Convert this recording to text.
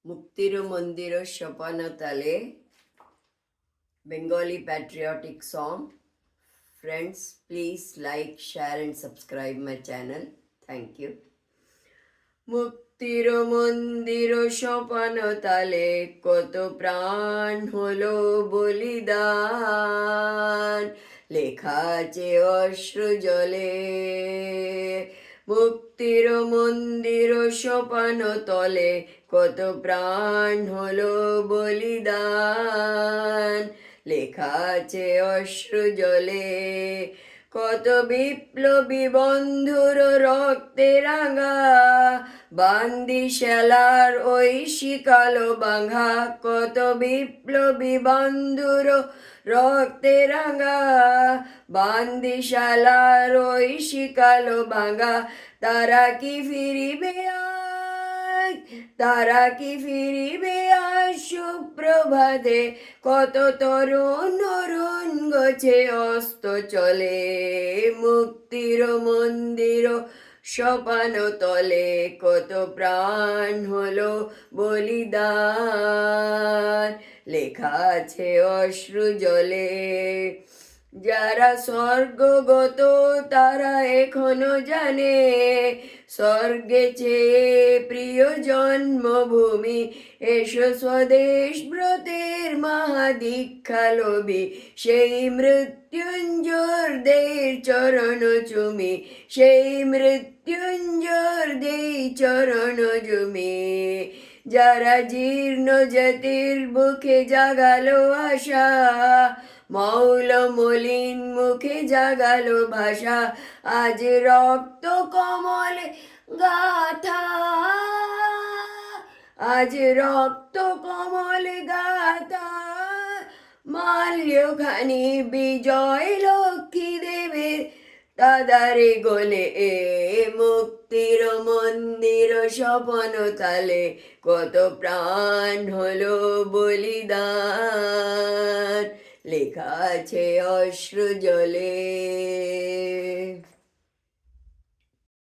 মুক্তির মন্দির স্বপনতলে Bengali patriotic song. Friends, please like, share and subscribe my channel. Thank you. মুক্তির মন্দির স্বপনতলে কত প্রাণ হলো বলিদান, লেখা আছে অশ্রু জলে। মুক্তির মন্দির স্বপনতলে কত প্রাণ হলো বলিদান, লেখা আছে অশ্রু জলে। কত বিপ্লবী বন্ধুর রক্তে রাঙা বান্দিশালার ওই শিকালো বাঁধা, কত বিপ্লবী বন্ধুর রক্তে রাঙা বান্দিশালার ওই শিকালো বাঁধা। তারা কি ফিরিবে আজ, তারা কি ফিরিবে আজ সুপ্রভাতে? কত তরুণ অরুণ গোছে অস্ত চলে, মুক্তির মন্দির স্বপনতলে কত প্রাণ হলো বলিদান, লেখা আছে অশ্রু জলে। যারা স্বর্গগত তারা এখনো জানে, স্বর্গে চেয়ে প্রিয় জন্মভূমি। এসো স্বদেশ ব্রতের মহাদীক্ষা লোভী, সেই মৃত্যুঞ্জয়দের চরণ চুমি, সেই মৃত্যুঞ্জয়দের চরণ চুমি। যারা জীর্ণ জাতির বুকে জাগালো আশা, মৌল মলিন মুখে জাগালো ভাষা। আজ রক্ত কমলে গাথা, আজ রক্ত কমলে গাথা মাল্যখানি বিজয় লক্ষ্মী দেবের তাদারে গোলে। মুক্তির মন্দির স্বপনতলে কত প্রাণ হলো বলিদান, লেখা আছে অশ্রু জলে।